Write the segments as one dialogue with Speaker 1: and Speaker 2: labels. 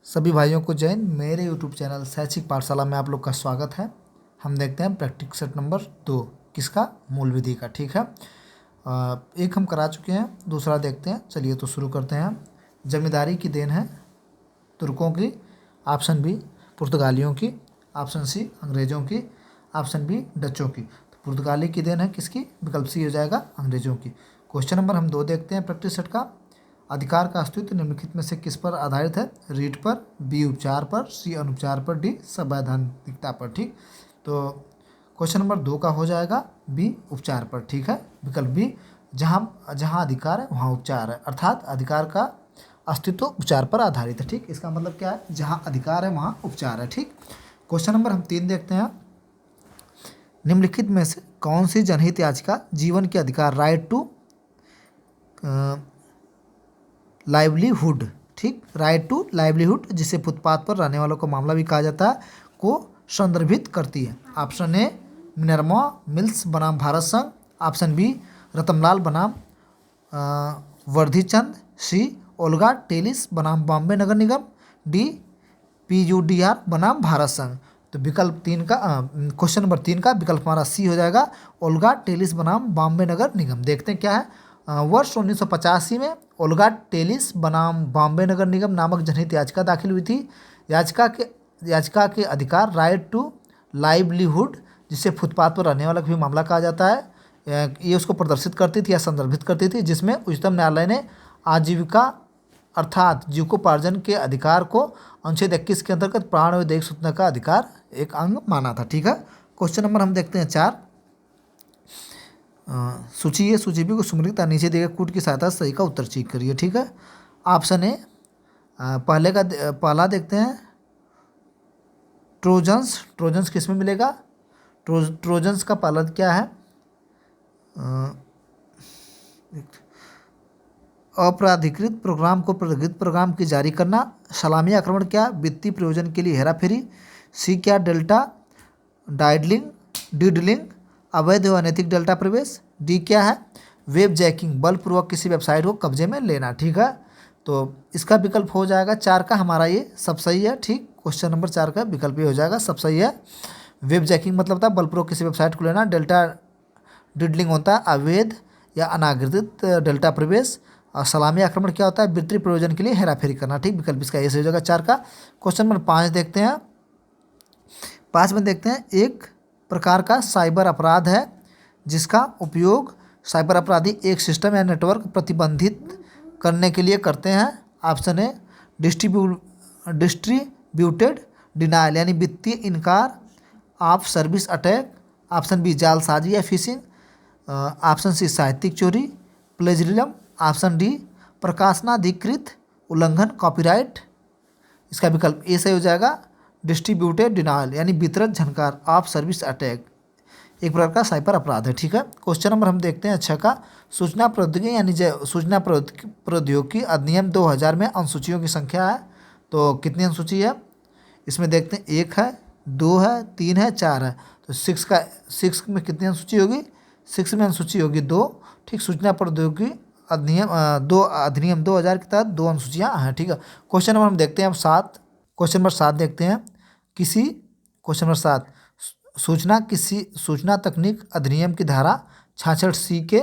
Speaker 1: सभी भाइयों को जय हिंद। मेरे यूट्यूब चैनल शैक्षिक पाठशाला में आप लोग का स्वागत है। हम देखते हैं प्रैक्टिस सेट नंबर 2 किसका, मूल विधि का। ठीक है, एक हम करा चुके हैं, दूसरा देखते हैं। चलिए तो शुरू करते हैं। जमींदारी की देन है तुर्कों की, ऑप्शन बी पुर्तगालियों की, ऑप्शन सी अंग्रेज़ों की, ऑप्शन बी डचों की। तो पुर्तगाली की देन है किसकी, विकल्प सी हो जाएगा अंग्रेज़ों की। क्वेश्चन नंबर हम 2 देखते हैं प्रैक्टिस सेट का। अधिकार का अस्तित्व निम्नलिखित में से किस पर आधारित है, रीट पर, बी उपचार पर, सी अनुपचार पर, डी संवैधानिकता पर। ठीक, तो क्वेश्चन नंबर 2 का हो जाएगा बी उपचार पर। ठीक है, विकल्प बी, जहाँ जहाँ अधिकार है वहाँ उपचार है, अर्थात अधिकार का अस्तित्व उपचार पर आधारित है। ठीक, इसका मतलब क्या है, जहाँ अधिकार है वहाँ उपचार है। ठीक, क्वेश्चन नंबर हम 3 देखते हैं। निम्नलिखित में से कौन सी जनहित याचिका जीवन के अधिकार, राइट टू लाइवलीहुड, ठीक, राइट टू लाइवलीहुड, जिसे फुटपाथ पर रहने वालों का मामला भी कहा जाता है, को संदर्भित करती है। ऑप्शन ए मिनर्वा मिल्स बनाम भारत संघ, ऑप्शन बी रतनलाल बनाम वर्धीचंद, सी ओल्गा टेलिस बनाम बॉम्बे नगर निगम, डी PUDR बनाम भारत संघ। तो विकल्प 3 का क्वेश्चन नंबर 3 का विकल्प हमारा सी हो जाएगा, ओल्गा टेलिस बनाम बॉम्बे नगर निगम। देखते हैं क्या है। वर्ष 1985 में ओल्गा टेलिस बनाम बॉम्बे नगर निगम नामक जनहित याचिका दाखिल हुई थी। याचिका के अधिकार, राइट टू लाइवलीहुड, जिसे फुटपाथ पर रहने वाला भी मामला कहा जाता है, ये उसको प्रदर्शित करती थी या संदर्भित करती थी, जिसमें उच्चतम न्यायालय ने आजीविका अर्थात जीविकोपार्जन के अधिकार को अनुच्छेद 21 के अंतर्गत प्राण व देह सूचना का अधिकार एक अंग माना था। ठीक है, क्वेश्चन नंबर हम देखते हैं 4। सूची है, सूची भी को सुमरित नीचे दिए गए कूट की सहायता से सही का उत्तर चेक करिए। ठीक है, ऑप्शन ए पहला देखते हैं, ट्रोजन्स किस में मिलेगा। ट्रोजन्स का पहला क्या है, अपराधिकृत प्रोग्राम को प्राधिकृत प्रोग्राम की जारी करना, सलामी आक्रमण क्या, वित्तीय प्रयोजन के लिए हेराफेरी, सी क्या डेल्टा डीडलिंग अवैध व अनैतिक डेल्टा प्रवेश, डी क्या है वेब जैकिंग बलपूर्वक किसी वेबसाइट को कब्जे में लेना। ठीक है, तो इसका विकल्प हो जाएगा 4 का हमारा ये सब सही है। ठीक, क्वेश्चन नंबर 4 का विकल्प ये हो जाएगा सब सही है। वेब जैकिंग मतलब था बलपूर्वक किसी वेबसाइट को लेना, डेल्टा डीडलिंग होता है अवैध या अनाधिकृत डेल्टा प्रवेश, और सलामी आक्रमण क्या होता है वित्तीय प्रयोजन के लिए हेराफेरी करना। ठीक, विकल्प इसका ये सही हो जाएगा 4 का। क्वेश्चन नंबर 5 देखते हैं। 5 में देखते हैं, एक प्रकार का साइबर अपराध है जिसका उपयोग साइबर अपराधी एक सिस्टम या नेटवर्क प्रतिबंधित करने के लिए करते हैं। ऑप्शन ए डिस्ट्रीब्यूटेड डिनायल यानी वित्तीय इनकार of service attack, option B जालसाजी या फिशिंग, ऑप्शन सी साहित्यिक चोरी प्लेजरिज्म, ऑप्शन डी प्रकाशनाधिकृत उल्लंघन कॉपीराइट। इसका विकल्प ए सही हो जाएगा, डिस्ट्रीब्यूटेड डिनायल यानी वितरक झनकार ऑफ सर्विस अटैक, एक प्रकार का साइबर अपराध है। ठीक है, क्वेश्चन नंबर हम देखते हैं 6 का। सूचना प्रौद्योगिकी यानी सूचना प्रौद्योगिकी अधिनियम 2000 में अनुसूचियों की संख्या है, तो कितनी अनुसूची है इसमें देखते हैं, 1 है, 2 है, 3 है, 4 है। तो 6 में कितनी अनुसूची होगी, 6 में अनुसूची होगी 2। ठीक, सूचना प्रौद्योगिकी अधिनियम 2000 के तहत 2 अनुसूचियाँ हैं। ठीक है, क्वेश्चन नंबर हम देखते हैं अब 7। क्वेश्चन नंबर 7 देखते हैं। क्वेश्चन नंबर 7, सूचना तकनीक अधिनियम की धारा 66C के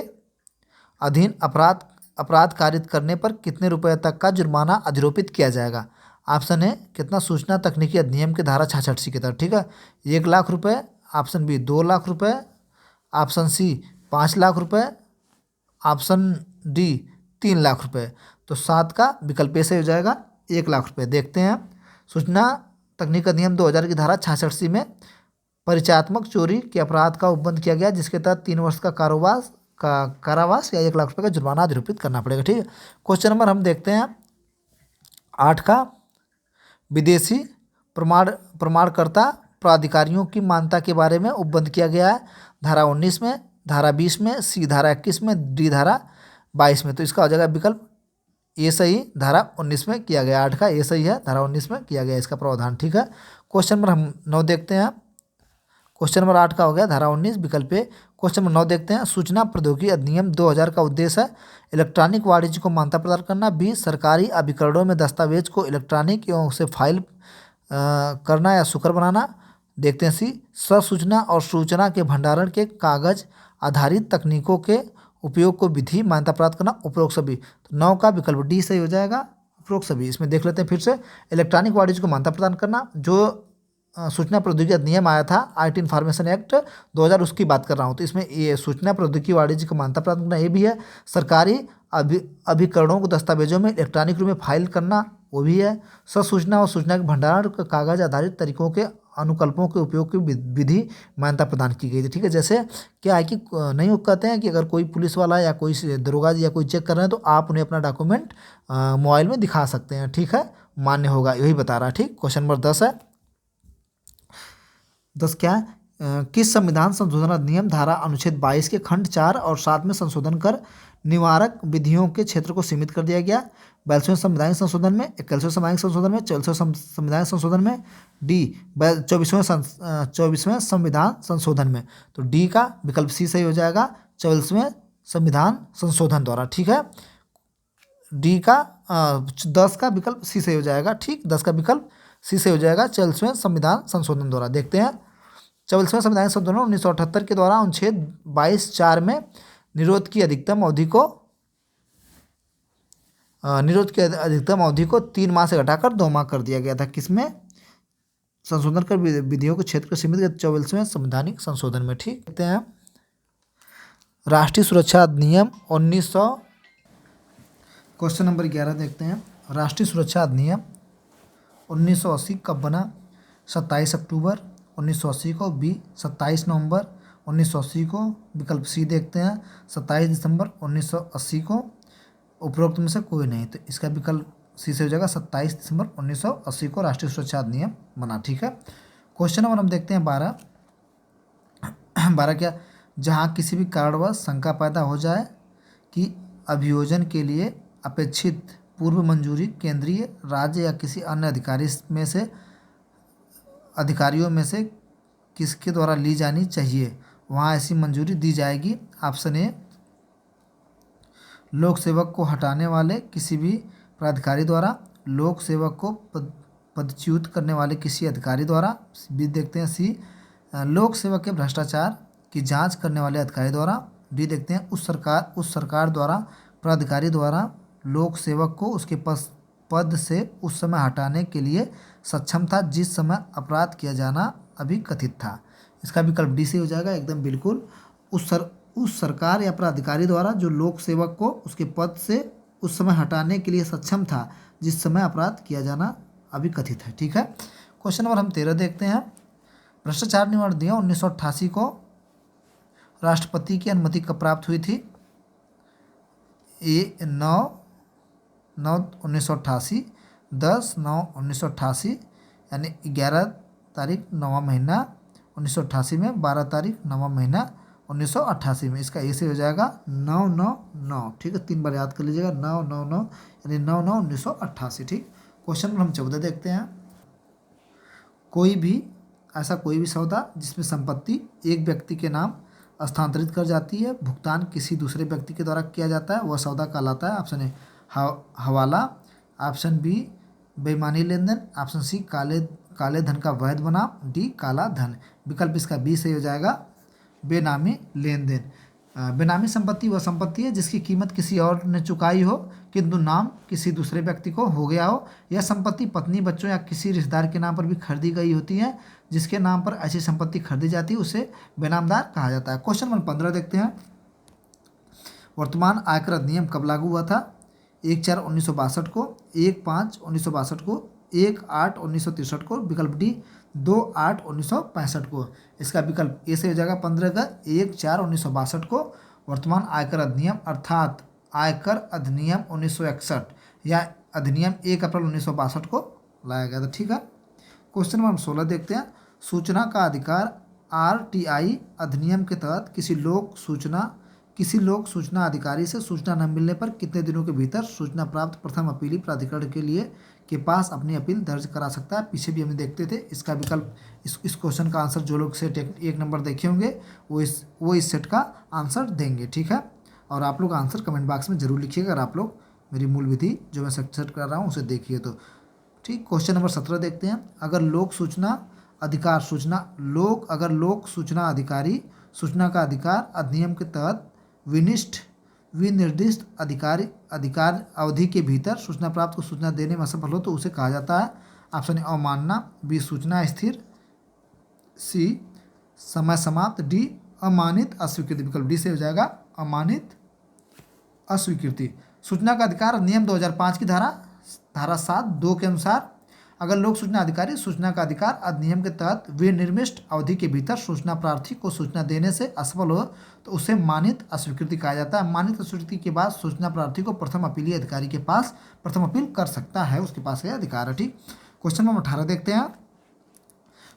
Speaker 1: अधीन अपराध कारित करने पर कितने रुपए तक का जुर्माना अधिरोपित किया जाएगा। ऑप्शन है कितना, सूचना तकनीकी अधिनियम की धारा 66C के तहत। ठीक है, 1 लाख रुपए, ऑप्शन बी 2 लाख रुपए, ऑप्शन सी 5 लाख रुपए, ऑप्शन डी 3 लाख रुपए। तो 7 का विकल्प ऐसे हो जाएगा 1 लाख रुपए। देखते हैं, सूचना तकनीक अधिनियम 2000 की धारा 66C में परिचयात्मक चोरी के अपराध का उपबंध किया गया, जिसके तहत 3 वर्ष का कारावास या 1 लाख रुपए का जुर्माना अधिरोपित करना पड़ेगा। ठीक है, क्वेश्चन नंबर हम देखते हैं 8 का। विदेशी प्रमाणकर्ता प्राधिकारियों की मान्यता के बारे में उपबंध किया गया है, धारा 19 में, धारा 20 में, सी धारा 21 में, डी धारा 22 में। तो इसका हो जाएगा विकल्प ये सही, धारा 19 में किया गया। 8 का ये सही है, धारा 19 में किया गया इसका प्रावधान। ठीक है, क्वेश्चन नंबर हम 9 देखते हैं। क्वेश्चन नंबर 8 का हो गया धारा 19 विकल्प ए। क्वेश्चन नंबर 9 देखते हैं। सूचना प्रौद्योगिकी अधिनियम 2000 का उद्देश्य है इलेक्ट्रॉनिक वाणिज्य को मान्यता प्रदान करना। बी, सरकारी अभिकरणों में दस्तावेज को इलेक्ट्रॉनिक एवं उसे फाइल करना या सुकर बनाना। देखते हैं सी, सूचना और सूचना के भंडारण के कागज आधारित तकनीकों के उपयोग को विधि मान्यता प्राप्त करना। उपरोक्त सभी। तो 9 का विकल्प डी सही हो जाएगा, उपरोक्त सभी। इसमें देख लेते हैं फिर से। इलेक्ट्रॉनिक वाणिज्य को मान्यता प्रदान करना, जो सूचना प्रौद्योगिकी अधिनियम आया था आईटी इन्फॉर्मेशन एक्ट 2000 उसकी बात कर रहा हूँ। तो इसमें ये सूचना प्रौद्योगिकी वाणिज्य को मान्यता प्राप्त करना ये भी है। सरकारी अभिकरणों को दस्तावेजों में इलेक्ट्रॉनिक रूप में फाइल करना वो भी है। सूचना और सूचना के भंडारण कागज आधारित तरीकों के अनुकल्पों के उपयोग की विधि मान्यता प्रदान की गई थी। ठीक है, जैसे क्या है कि नहीं वो कहते हैं कि अगर कोई पुलिस वाला या कोई दरोगा या कोई चेक कर रहे हैं तो आप उन्हें अपना डॉक्यूमेंट मोबाइल में दिखा सकते हैं। ठीक है, मान्य होगा, यही बता रहा है। ठीक, क्वेश्चन नंबर 10 है। 10 क्या है? किस संविधान संशोधन अधिनियम धारा अनुच्छेद 22 के खंड 4 और 7 में संशोधन कर निवारक विधियों के क्षेत्र को सीमित कर दिया गया? 42वें संवैधानिक संशोधन में, 41वें संवैधानिक संशोधन में, 44वें संवैधानिक संशोधन में, डी 24वें संविधान संशोधन में। तो डी का विकल्प सी सही हो जाएगा, 44वें संविधान संशोधन द्वारा। ठीक है, डी का 10 का विकल्प सी सही हो जाएगा। ठीक, 10 का विकल्प सी से हो जाएगा, 44वें संविधान संशोधन द्वारा। देखते हैं 44वें संविधान संशोधन 1978 के द्वारा अनुच्छेद 22(4) में निरोध की अधिकतम अवधि को 3 माह से घटाकर 2 माह कर दिया गया था। किसमें? संशोधन कर विधियों के क्षेत्र को सीमित कर 44वें संवैधानिक संशोधन में। ठीक, देखते हैं राष्ट्रीय सुरक्षा अधिनियम 1900। क्वेश्चन नंबर 11 देखते हैं। राष्ट्रीय सुरक्षा अधिनियम 1980 कब बना? 27 अक्टूबर 1980 को, बी 27 नवंबर 1980 को, विकल्प सी देखते हैं 27 दिसंबर 1980 को। उपरोक्त में से कोई नहीं, तो इसका विकल्प सी से हो जाएगा, 27 दिसंबर 1980 को राष्ट्रीय सुरक्षा अधिनियम बना। ठीक है, क्वेश्चन नंबर हम देखते हैं 12। 12 क्या? जहाँ किसी भी कारणवश शंका पैदा हो जाए कि अभियोजन के लिए अपेक्षित पूर्व मंजूरी केंद्रीय, राज्य या किसी अन्य अधिकारियों में से किसके द्वारा ली जानी चाहिए, वहाँ ऐसी मंजूरी दी जाएगी। ऑप्शन ए, लोक सेवक को हटाने वाले किसी भी प्राधिकारी द्वारा, लोक सेवक को पदच्युत करने वाले किसी अधिकारी द्वारा, बी देखते हैं सी, लोक सेवक के भ्रष्टाचार की जांच करने वाले अधिकारी द्वारा, डी देखते हैं उस सरकार द्वारा प्राधिकारी द्वारा लोक सेवक को उसके पद से उस समय हटाने के लिए सक्षम था जिस समय अपराध किया जाना अभी कथित था। इसका विकल्प डी से हो जाएगा, एकदम बिल्कुल। उस सरकार या प्राधिकारी द्वारा जो लोक सेवक को उसके पद से उस समय हटाने के लिए सक्षम था जिस समय अपराध किया जाना अभी कथित है। ठीक है, क्वेश्चन नंबर हम 13 देखते हैं। भ्रष्टाचार निवारण अधिनियम 1988 को राष्ट्रपति की अनुमति कब प्राप्त हुई थी? ए 9/9/1988, 10/9/1988 यानी 11 तारीख 9वां महीना 1988 में, 12 तारीख 9वां महीना 1988 में। इसका ए से हो जाएगा 9/9/9। ठीक है, 3 बार याद कर लीजिएगा, 9/9/9 यानी 9/9/1988। ठीक, क्वेश्चन नंबर हम 14 देखते हैं। कोई भी सौदा जिसमें संपत्ति एक व्यक्ति के नाम स्थानांतरित कर जाती है, भुगतान किसी दूसरे व्यक्ति के द्वारा किया जाता है, वह सौदा कहलाता है। ऑप्शन ए हवाला, ऑप्शन बी बेईमानी लेन देन, ऑप्शन सी काले धन का वैध बनाम, डी काला धन। विकल्प इसका बी सही हो जाएगा, बेनामी लेन देन। बेनामी संपत्ति वह संपत्ति है जिसकी कीमत किसी और ने चुकाई हो किंतु नाम किसी दूसरे व्यक्ति को हो गया हो। यह संपत्ति पत्नी, बच्चों या किसी रिश्तेदार के नाम पर भी खरीदी गई होती है। जिसके नाम पर ऐसी संपत्ति खरीदी जाती है उसे बेनामदार कहा जाता है। क्वेश्चन नंबर 15 देखते हैं। वर्तमान आयकर अधिनियम कब लागू हुआ था? 1/4/1962 को, 1/5/1962 को, 1/8/1963 को, विकल्प डी 2/8/1965 को। इसका विकल्प ए से हो जाएगा 15 का, 1/4/1962 को वर्तमान आयकर अधिनियम अर्थात आयकर अधिनियम 1961 या अधिनियम 1 अप्रैल 1962 को लाया गया था। ठीक है, क्वेश्चन नंबर 16 देखते हैं। सूचना का अधिकार RTI अधिनियम के तहत किसी लोक सूचना किसी लोक सूचना अधिकारी से सूचना न मिलने पर कितने दिनों के भीतर सूचना प्राप्त प्रथम अपीली प्राधिकरण के लिए के पास अपनी अपील दर्ज करा सकता है। पीछे भी हमने देखते थे इसका विकल्प। इस क्वेश्चन का आंसर जो लोग सेट एक नंबर देखे होंगे वो इस सेट का आंसर देंगे, ठीक है। और आप लोग आंसर कमेंट बॉक्स में जरूर लिखिएगा, अगर आप लोग मेरी मूल विधि जो मैं सेट कर रहा हूँ उसे देखिए तो, ठीक। क्वेश्चन नंबर 17 देखते हैं। अगर लोक सूचना अधिकारी सूचना का अधिकार अधिनियम के तहत विनिर्दिष्ट अधिकार अवधि के भीतर सूचना प्राप्त को सूचना देने में असफल हो तो उसे कहा जाता है। ऑप्शन ए अवमानना, बी सूचना स्थिर, सी समय समाप्त, डी अमानित अस्वीकृति। विकल्प डी से हो जाएगा अमानित अस्वीकृति। सूचना का अधिकार नियम 2005 की धारा 7(2) के अनुसार अगर लोक सूचना अधिकारी सूचना का अधिकार अधिनियम के तहत विनिर्दिष्ट अवधि के भीतर सूचना प्रार्थी को सूचना देने से असफल हो तो उसे मानित अस्वीकृति कहा जाता है। मानित अस्वीकृति के बाद सूचना प्रार्थी को प्रथम अपीलीय अधिकारी के पास प्रथम अपील कर सकता है, उसके पास यह अधिकार है, ठीक। क्वेश्चन नंबर 18 देखते हैं।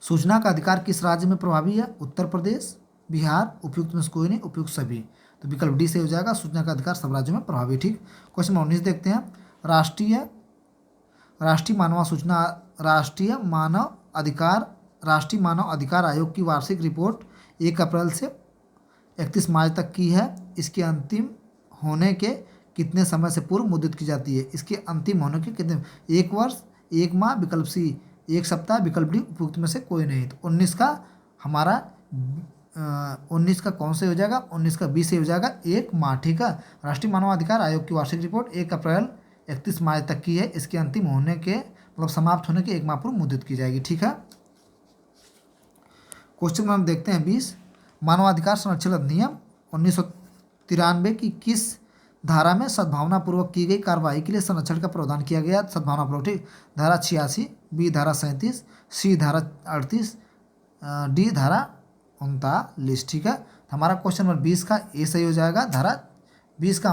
Speaker 1: सूचना का अधिकार किस राज्य में प्रभावी है? उत्तर प्रदेश, बिहार, उपयुक्त में से कोई नहीं, उपयुक्त सभी। तो विकल्प डी से हो जाएगा सूचना का अधिकार सब राज्यों में प्रभावी, ठीक। क्वेश्चन नंबर 19 देखते हैं। राष्ट्रीय मानव अधिकार आयोग की वार्षिक रिपोर्ट 1 अप्रैल से 31 मार्च तक की है। इसके अंतिम होने के कितने समय से पूर्व मुद्रित की जाती है? इसके अंतिम होने के कितने, 1 वर्ष, 1 माह, विकल्प सी 1 सप्ताह, विकल्प डी उपयुक्त में से कोई नहीं। तो 19 का हमारा 19 का कौन से हो जाएगा? 19 का बी से हो जाएगा 1 माह, ठीक है। राष्ट्रीय मानवाधिकार आयोग की वार्षिक रिपोर्ट 1 अप्रैल 31 मार्च तक की है। इसके अंतिम होने के मतलब समाप्त होने के 1 माह पूर्व मुद्रित की जाएगी, ठीक है। क्वेश्चन नंबर देखते हैं 20। मानवाधिकार संरक्षण अधिनियम 1993 की किस धारा में सद्भावनापूर्वक की गई कार्रवाई के लिए संरक्षण का प्रावधान किया गया? सद्भावनापूर्वक, ठीक। धारा 86, बी धारा 37, सी धारा 38, डी धारा 39, ठीक है। हमारा क्वेश्चन नंबर 20 का ए सही हो जाएगा। धारा 20 का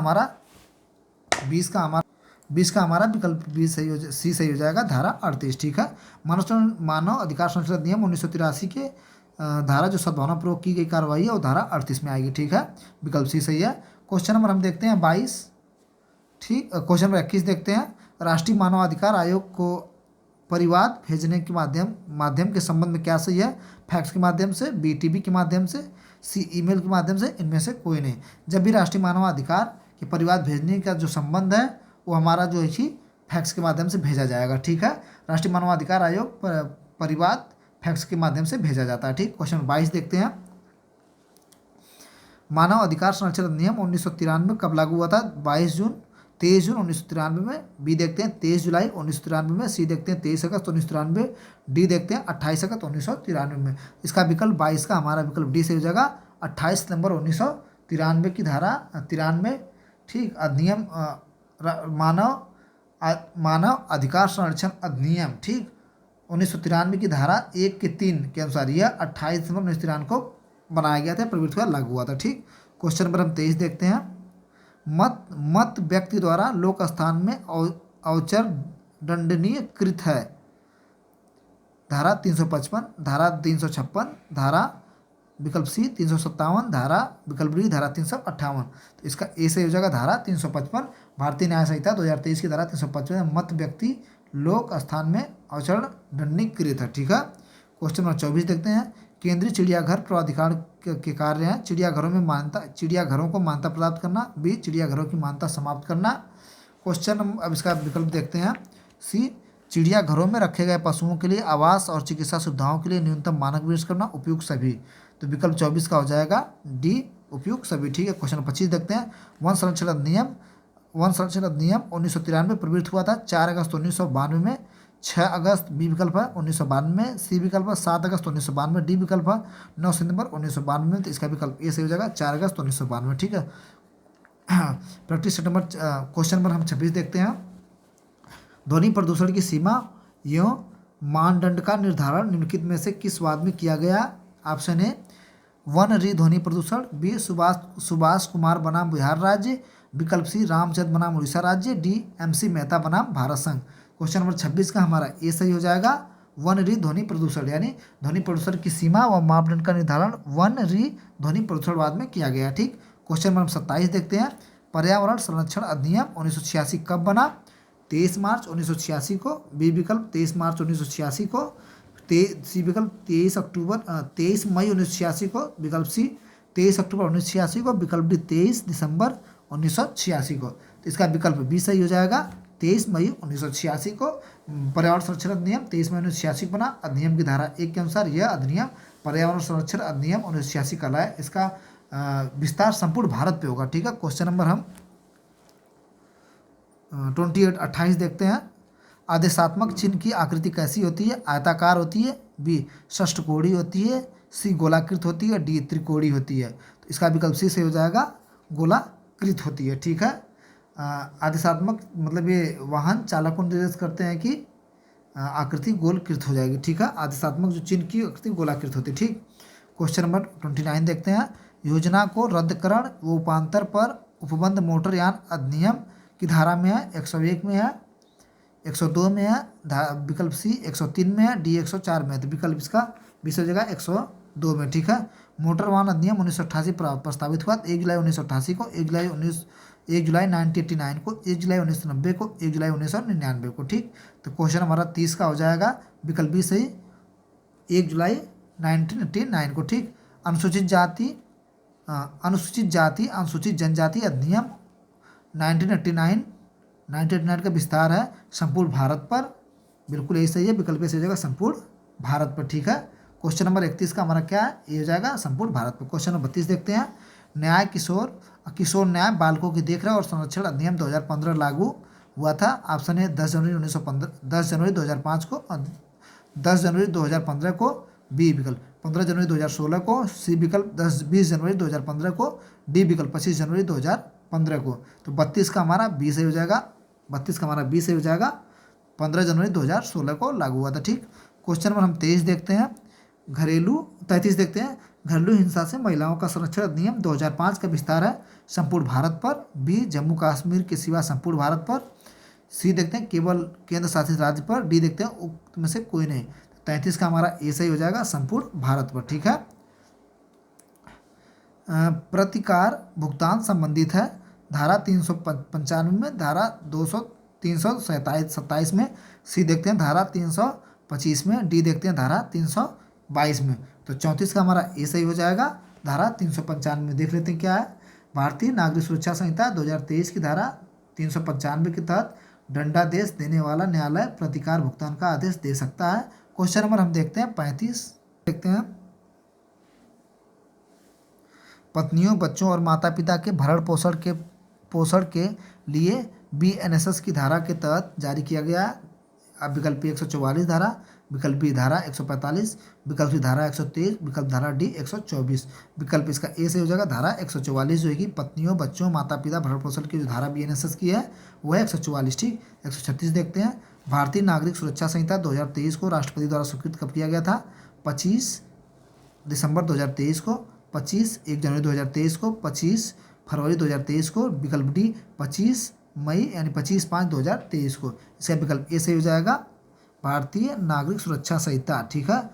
Speaker 1: हमारा विकल्प बी सही हो सी सही हो जाएगा, धारा 38, ठीक है। मानव अधिकार संरक्षण अधिनियम 1983 के धारा जो सद्भावनापूर्वक की गई कार्रवाई है वो धारा 38 में आएगी, ठीक है। विकल्प सी सही है। क्वेश्चन नंबर हम देखते हैं 22, ठीक। क्वेश्चन नंबर 21 देखते हैं। राष्ट्रीय मानवाधिकार आयोग को परिवाद भेजने के माध्यम के संबंध में क्या सही है? फैक्स के माध्यम से, बी टीवी के माध्यम से, सी ईमेल के माध्यम से, इनमें से कोई नहीं। जब भी राष्ट्रीय मानवाधिकार के परिवाद भेजने का जो संबंध है वो हमारा जो है कि फैक्स के माध्यम से भेजा जाएगा, ठीक है। राष्ट्रीय मानवाधिकार आयोग परिवाद फैक्स के माध्यम से भेजा जाता है, ठीक। क्वेश्चन 22 देखते हैं। मानव अधिकार संरक्षण अधिनियम 1993 कब लागू हुआ था? 23 जून 1993 में। बी देखते हैं 23 जुलाई 1993 में। सी देखते हैं 23 अगस्त 1993। डी देखते हैं 28 अगस्त 1993 में। इसका विकल्प 22 का हमारा विकल्प डी से हो जाएगा 28 सितंबर 1993 की धारा 93, ठीक। अधिनियम मानव अधिकार संरक्षण अधिनियम, ठीक, 1993 की धारा 1 के 3 के अनुसार यह 28 दिसंबर 1993 को बनाया गया था, प्रवृत्ति हुआ, लागू हुआ था, ठीक। क्वेश्चन नंबर हम 23 देखते हैं। मत व्यक्ति द्वारा लोक स्थान में अवचर दंडनीय कृत है। धारा 355, धारा 356, धारा विकल्प सी 357, धारा विकल्प डी धारा 358। तो इसका ए से हो जाएगा धारा 355। भारतीय न्याय संहिता 2023 की धारा 355 में मत व्यक्ति लोक स्थान में अवचरण दंडनीय कृत है, ठीक है। क्वेश्चन नंबर 24 देखते हैं। केंद्रीय चिड़ियाघर प्राधिकरण के कार्य हैं। चिड़ियाघरों को मान्यता प्राप्त करना, बी चिड़ियाघरों की मान्यता समाप्त करना। क्वेश्चन अब इसका विकल्प देखते हैं। सी चिड़ियाघरों में रखे गए पशुओं के लिए आवास और चिकित्सा सुविधाओं के लिए न्यूनतम मानक विनिर्देश करना, उपयुक्त सभी। तो विकल्प 24 का हो जाएगा डी उपयुक्त सभी, ठीक है। क्वेश्चन 25 देखते हैं। वन संरक्षण अधिनियम 1993 प्रवृत्त हुआ था 4 अगस्त 1992 में। 6 अगस्त बी विकल्प है 1992 में। सी विकल्प है 7 अगस्त 1992। डी विकल्प है 9 सितंबर 1992 में। तो इसका विकल्प ए सही हो जाएगा 4 अगस्त 1992, ठीक है। Practice set number question number हम 26 देखते हैं। ध्वनि प्रदूषण की सीमा एवं मानदंड का निर्धारण निम्नलिखित में से किस वाद में किया गया? ऑप्शन ए वन री ध्वनि प्रदूषण, बी सुभाष कुमार बनाम बिहार राज्य, विकल्प सी रामचंद्र बनाम उड़ीसा राज्य, डी MC मेहता बनाम भारत संघ। क्वेश्चन नंबर 26 का हमारा ए सही हो जाएगा वन री ध्वनि प्रदूषण, यानी ध्वनि प्रदूषण की सीमा व मापदंड का निर्धारण वन री ध्वनि प्रदूषणवाद में किया गया, ठीक। क्वेश्चन नंबर 27 देखते हैं। पर्यावरण संरक्षण अधिनियम 1986 कब बना? 23 मार्च 1986 को। बी विकल्प 23 मार्च 1986 को। सी विकल्प 23 मई 1986 को। विकल्प सी 23 अक्टूबर 1986 को। विकल्प डी 23 दिसंबर 1986 को। तो इसका विकल्प बी सही हो जाएगा, 23 मई 1986 को पर्यावरण संरक्षण अधिनियम 23 मई 1986 बना। अधिनियम की धारा 1 के अनुसार यह अधिनियम पर्यावरण संरक्षण अधिनियम 1986 कहलाए। इसका विस्तार संपूर्ण भारत पे होगा। ठीक है, क्वेश्चन नंबर हम 28 देखते हैं। आदेशात्मक चिन्ह की आकृति कैसी होती है? आयताकार होती है, बी षष्ठकोणीय होती है, सी गोलाकृत होती है, डी त्रिकोणीय होती है। तो इसका विकल्प सी से हो जाएगा, गोलाकृत होती है। ठीक है, आदेशात्मक मतलब ये वाहन चालक को निर्देश करते हैं कि आकृति गोलकृत हो जाएगी। ठीक है, आदेशात्मक जो चिन्ह की आकृति गोलाकृत होती है। ठीक, क्वेश्चन नंबर 29 देखते हैं। योजना को रद्दकरण व उपांतर पर उपबंध मोटर यान अधिनियम की धारा में है, 101 में है, 102 में है, विकल्प सी 103 में है, डी 104 में है। तो विकल्प इसका 20 हो जाएगा 102 में। ठीक है, मोटर वाहन अधिनियम 1988 प्रस्तावित हुआ 1 जुलाई 1988 को, 1 जुलाई 1989 को, 1 जुलाई 1990 को, 1 जुलाई 1999 को। ठीक, तो क्वेश्चन हमारा 30 का हो जाएगा विकल्प बी सही, 1 जुलाई 1989 को। ठीक, अनुसूचित जाति अनुसूचित जनजाति अधिनियम 1989 का विस्तार है संपूर्ण भारत पर। बिल्कुल यही सही है, विकल्प से हो जाएगा संपूर्ण भारत पर। ठीक है, क्वेश्चन नंबर 31 का हमारा क्या है? ये हो जाएगा संपूर्ण भारत पर। क्वेश्चन नंबर 32 देखते हैं। न्याय किशोर न्याय बालकों की देखरेख और संरक्षण अधिनियम 2015 लागू हुआ था। ऑप्शन ए 10 जनवरी 2005 को, 10 जनवरी 2015 को, बी विकल्प 15 जनवरी 2016 को, सी विकल्प 20 जनवरी 2015 को, डी विकल्प 25 जनवरी 2015 को। तो 32 का हमारा बी सही हो जाएगा, 32 का हमारा बी सही हो जाएगा, 15 जनवरी 2016 को लागू हुआ था। ठीक, क्वेश्चन नंबर हम 33 देखते हैं। 33 देखते हैं। घरेलू हिंसा से महिलाओं का संरक्षण अधिनियम 2005 का विस्तार है संपूर्ण भारत पर, बी जम्मू कश्मीर के सिवा संपूर्ण भारत पर, सी देखते हैं केवल केंद्र शासित राज्य पर, डी देखते हैं उक्त में से कोई नहीं। 33 का हमारा ए सही हो जाएगा, संपूर्ण भारत पर। ठीक है, प्रतिकार भुगतान संबंधित है धारा 395 में, धारा 327 में, सी देखते हैं धारा 325 में, डी देखते हैं धारा 322 में। तो 34 का हमारा ए सही हो जाएगा, धारा 395 में। देख लेते हैं क्या है। भारतीय नागरिक सुरक्षा संहिता 2023 की धारा 395 के तहत दंडादेश देने वाला न्यायालय प्रतिकार भुगतान का आदेश दे सकता है। क्वेश्चन नंबर हम देखते हैं 35 देखते हैं। पत्नियों, बच्चों और माता पिता के भरण पोषण के लिए BNSS की धारा के तहत जारी किया गया। अब विकल्प 144 धारा, विकल्प बी धारा 145, विकल्प सी धारा 123, विकल्प धारा डी 124। विकल्प इसका ए से हो जाएगा, धारा 144 जो है कि पत्नियों, बच्चों, माता पिता भरण पोषण की जो धारा BNSS की है वो है 144। ठीक, 136 देखते हैं। भारतीय नागरिक सुरक्षा संहिता 2023 को राष्ट्रपति द्वारा स्वीकृत कब किया गया था? 25 दिसंबर 2023 को, 1 जनवरी 2023 को, 25 फरवरी 2023 को, विकल्प डी 25 मई यानी 25/5/2023 को। इसका विकल्प ए सही हो जाएगा, भारतीय नागरिक सुरक्षा संहिता। ठीक है,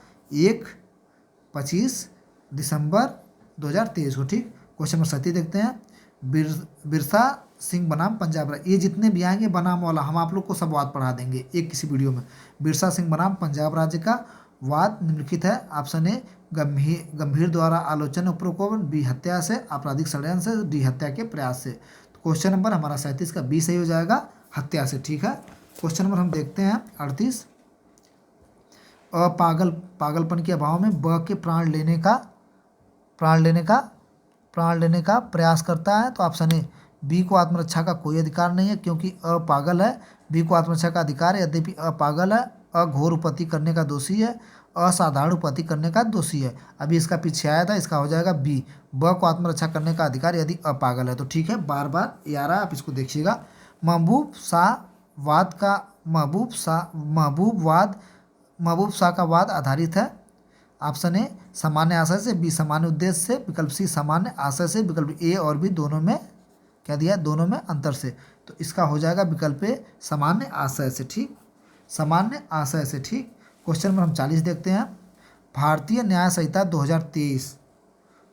Speaker 1: 25 दिसंबर 2023 को। ठीक, क्वेश्चन नंबर 37 देखते हैं। बिरसा सिंह बनाम पंजाब राज्य, ये जितने भी आएंगे बनाम वाला हम आप लोग को सब वाद पढ़ा देंगे एक किसी वीडियो में। बिरसा सिंह बनाम पंजाब राज्य का वाद निम्नलिखित है। ऑप्शन ए गंभीर द्वारा आलोचना उपरोक्त, बी हत्या से, आपराधिक षड्यंत्र से, डी हत्या के प्रयास से। तो क्वेश्चन नंबर हमारा 37 का बी सही हो जाएगा, हत्या से। ठीक है, क्वेश्चन नंबर हम देखते हैं 38। पागलपन के अभाव में ब के प्राण लेने का प्रयास करता है। तो ऑप्शन ए बी को आत्मरक्षा का कोई अधिकार नहीं है क्योंकि अपागल है, बी को आत्मरक्षा का अधिकार है यद्यपि अपागल है, अघोर उपपत्ति करने का दोषी है, असाधारण उपपत्ति करने का दोषी है। अभी इसका पीछे आया था, इसका हो जाएगा बी, ब को आत्मरक्षा करने का अधिकार यदि अपागल है। तो ठीक है, बार बार ये आ रहा है, आप इसको देखिएगा। महबूब शाह का वाद आधारित है। ऑप्शन ए सामान्य आशय से, बी सामान्य उद्देश्य से, विकल्प सी सामान्य आशय से, विकल्प ए और बी दोनों में क्या दिया, दोनों में अंतर से। तो इसका हो जाएगा विकल्प ए सामान्य आशय से। ठीक, सामान्य आशय से। ठीक, क्वेश्चन नंबर हम 40 देखते हैं। भारतीय न्याय संहिता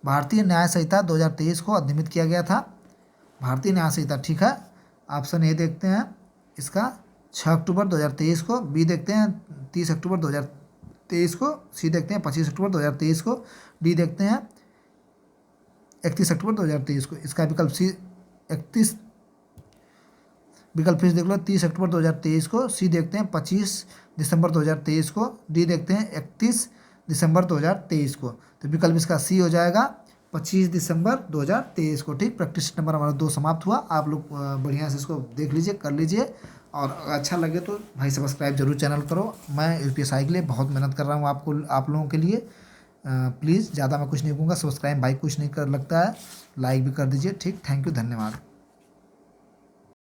Speaker 1: भारतीय न्याय संहिता 2023 को अधिनियमित किया गया था। भारतीय न्याय संहिता, ठीक है। ऑप्शन ए देखते हैं इसका 6 अक्टूबर 2023 को, बी देखते हैं 30 अक्टूबर 2023 को, सी देखते हैं 25 अक्टूबर 2023 को, डी देखते हैं 31 अक्टूबर 2023 को। इसका विकल्प सी 31, विकल्प फिर देख लो 30 अक्टूबर 2023 को, सी देखते हैं 25 दिसंबर 2023 को, डी देखते हैं 31 दिसंबर 2023 को। तो विकल्प इसका सी हो जाएगा 25 दिसंबर 2023 को। ठीक, प्रैक्टिस नंबर हमारा 2 समाप्त हुआ। आप लोग बढ़िया से इसको देख लीजिए, कर लीजिए, और अच्छा लगे तो भाई सब्सक्राइब जरूर चैनल करो। मैं यूपीएससी के लिए बहुत मेहनत कर रहा हूँ आप लोगों के लिए। प्लीज़ ज़्यादा मैं कुछ नहीं कहूँगा, सब्सक्राइब भाई कुछ नहीं कर लगता है, लाइक भी कर दीजिए। ठीक, थैंक यू, धन्यवाद।